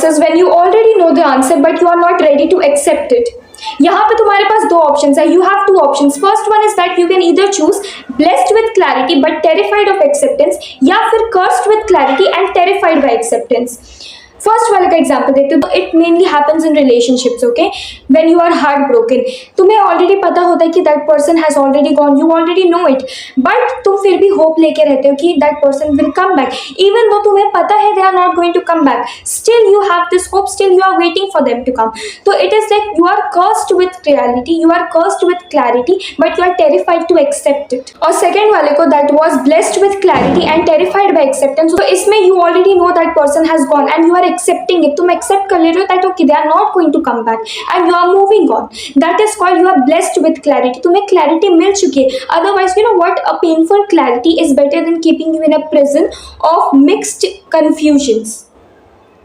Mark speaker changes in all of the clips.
Speaker 1: curses when you already know the answer but you are not ready to accept it. यहाँ पे तुम्हारे पास दो options है. You have two options. First one is that you can either choose blessed with clarity but terrified of acceptance, या फिर cursed with clarity and terrified by acceptance. First वाले का example देखते हो. It mainly happens in relationships. Okay, when you are heart broken, तुम्हें already पता होता है कि that person has already gone, you already know it, but तुम फिर भी होप लेके रहते हो कि that person will come back even though तुम्हें पता है they are not going to come back. Still you have this hope, still you are waiting for them to come. तो it is like you are cursed with reality, you are cursed with clarity but you are terrified to accept it. और second वाले को that was blessed with clarity and terrified by acceptance. तो इसमें you already know that person has gone and you are accepting it. तुम accept कर ले रहे हो that okay they are not going to come back and you are moving on. That is called you are blessed with clarity. तुम्हें clarity मिल चुकी है. Otherwise you know what, a painful clarity is better than keeping you in a prison of mixed confusions,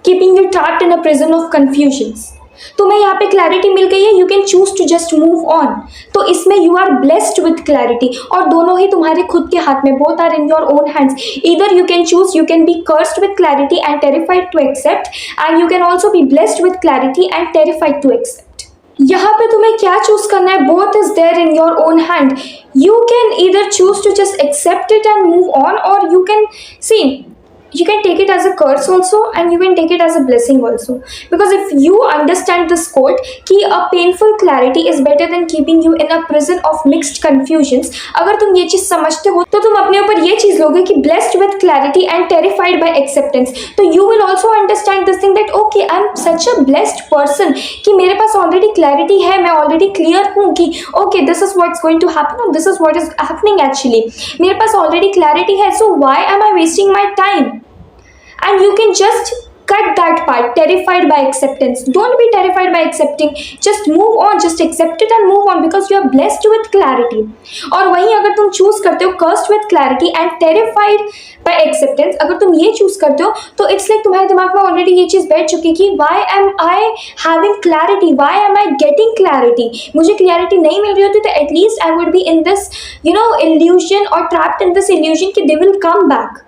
Speaker 1: keeping you trapped in a prison of confusions. तुम्हें यहाँ पे clarity मिल गई है, you can choose to just move on. तो इसमें you are blessed with clarity और दोनों ही तुम्हारे खुद के हाथ में, both are in your own hands. Either you can choose, you can be cursed with clarity and terrified to accept, and you can also be blessed with clarity and terrified to accept. यहाँ पे तुम्हें क्या choose करना है, both is there in your own hand. You can either choose to just accept it and move on, और you can see you can take it as a curse also and you can take it as a blessing also, because if you understand this quote कि a painful clarity is better than keeping you in a prison of mixed confusions, अगर तुम ये चीज़ समझते हो तो तुम अपने ऊपर ये चीज़ लोगे कि blessed with clarity and terrified by acceptance. तो you will also understand this thing that okay I am such a blessed person कि मेरे पास already clarity है, मैं already clear हूँ कि okay this is what's going to happen or this is what is happening actually. मेरे पास already clarity है, so why am I wasting my time? And you can just cut that part, terrified by acceptance. Don't be terrified by accepting, just move on, just accept it and move on because you are blessed with clarity. और वहीं अगर तुम choose करते हो cursed with clarity and terrified by acceptance, अगर तुम ये choose करते हो तो it's like तुम्हारे दिमाग में already ये चीज़ बैठ चुकी है कि why am I having clarity, why am I getting clarity. मुझे clarity नहीं मिल रही होती तो at least I would be in this illusion or trapped in this illusion कि they will come back.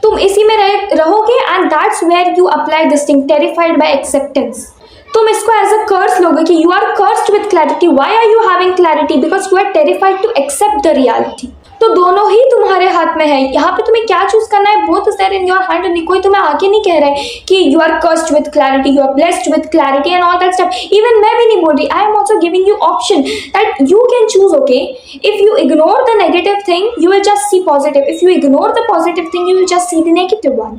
Speaker 1: तुम इसी में रहोगे and that's where you apply this thing terrified by acceptance. तुम इसको एज अ कर्स लोगे कि you are cursed with clarity. Why are you having clarity? Because you are terrified to accept the reality. तो दोनों ही तुम्हारे हाथ में है. यहाँ पे तुम्हें क्या चूज करना है, both is there in your hand. And कोई तुम्हें आके नहीं कह रहा है कि you are cursed with clarity, you are blessed with clarity and all that stuff. Even मैं भी नहीं बोल रही. I am also giving you option that you can choose. Okay, if you ignore the negative thing you will just see positive. If you ignore the positive thing you will just see the negative one.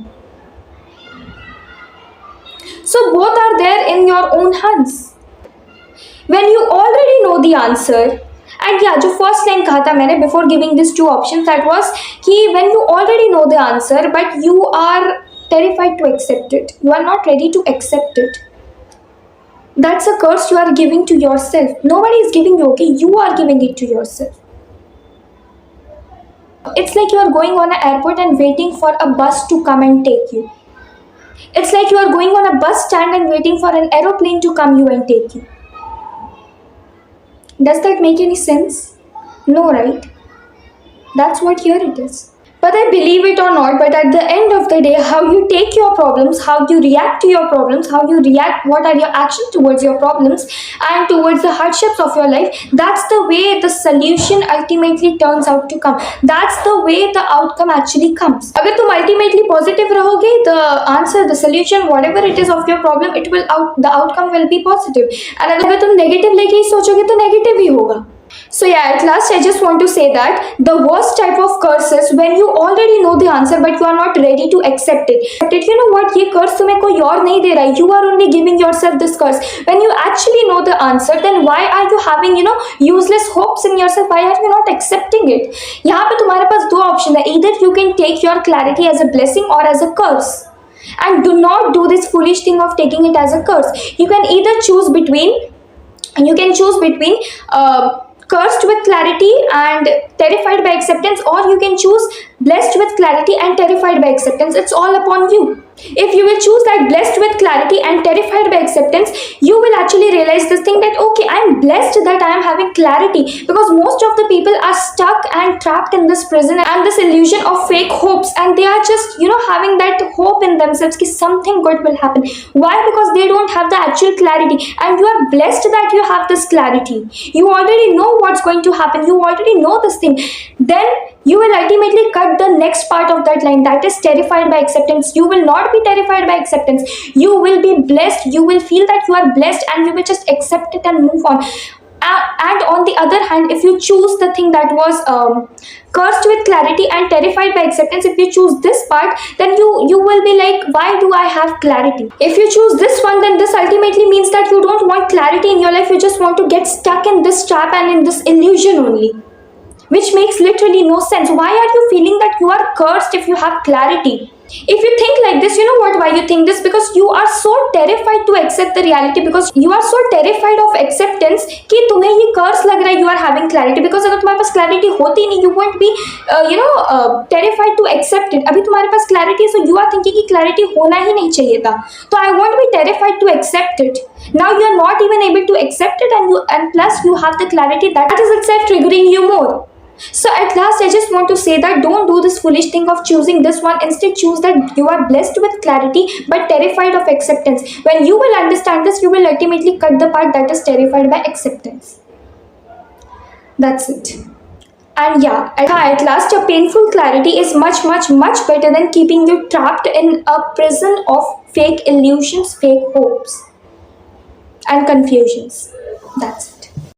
Speaker 1: So both are there in your own hands. When you already know the answer, and yeah, जो first line कहा था मैंने before giving these two options, that was कि when you already know the answer but you are terrified to accept it, you are not ready to accept it, that's a curse you are giving to yourself. Nobody is giving you, okay, you are giving it to yourself. It's like you are going on an airport and waiting for a bus to come and take you. It's like you are going on a bus stand and waiting for an aeroplane to come you and take you. Does that make any sense? No, right? That's what here it is. Whether believe it or not, but at the end of the day, how you take your problems, how you react to your problems, how you react, what are your actions towards your problems and towards the hardships of your life, that's the way the solution ultimately turns out to come. That's the way the outcome actually comes. अगर तुम ultimately positive रहोगे, the answer, the solution, whatever it is of your problem, the outcome will be positive. And अगर तुम negative लेके ही सोचोगे तो negative ही होगा. So yeah, at last I just want to say that the worst type of curse is when you already know the answer but you are not ready to accept it. But you know what, ये curse तुम्हें कोई और नहीं दे रहा है. You are only giving yourself this curse. When you actually know the answer, then why are you having useless hopes in yourself? Why are you not accepting it? यहाँ पे तुम्हारे पास दो option है. Either you can take your clarity as a blessing or as a curse. And do not do this foolish thing of taking it as a curse. You can either choose between cursed with clarity and terrified by acceptance, or you can choose blessed with clarity and terrified by acceptance. It's all upon you. If you will choose that blessed with clarity and terrified by acceptance, you will actually realize this thing that okay, I am blessed that I am having clarity, because most of the people are stuck and trapped in this prison and this illusion of fake hopes, and they are just having that hope in themselves that something good will happen. Why? Because they don't have the actual clarity, and you are blessed that you have this clarity. You already know what's going to happen, you already know this thing. Then you will ultimately cut the next part of that line, that is terrified by acceptance. You will not be terrified by acceptance, you will be blessed. You will feel that you are blessed and you will just accept it and move on. And on the other hand, if you choose the thing that was cursed with clarity and terrified by acceptance, if you choose this part, then you will be like, why do I have clarity? If you choose this one, then this ultimately means that you don't want clarity in your life, you just want to get stuck in this trap and in this illusion only, which makes literally no sense. Why are you feeling that you are cursed if you have clarity? If you think like this, you know what, why you think this? Because you are so terrified to accept the reality, because you are so terrified of acceptance कि तुम्हें ये कर्स लग रहा है you are having clarity. Because अगर तुम्हारे पास clarity होती नहीं, you won't be terrified to accept it. अभी तुम्हारे पास clarity है, so you are thinking कि clarity होना ही नहीं चाहिए था, तो I won't be terrified to accept it. Now you are not even able to accept it, and plus you have the clarity, that is itself triggering you more. So at last, I just want to say that don't do this foolish thing of choosing this one. Instead, choose that you are blessed with clarity but terrified of acceptance. When you will understand this, you will ultimately cut the part that is terrified by acceptance. That's it. And yeah, at last, a painful clarity is much, much, much better than keeping you trapped in a prison of fake illusions, fake hopes, and confusions. That's it.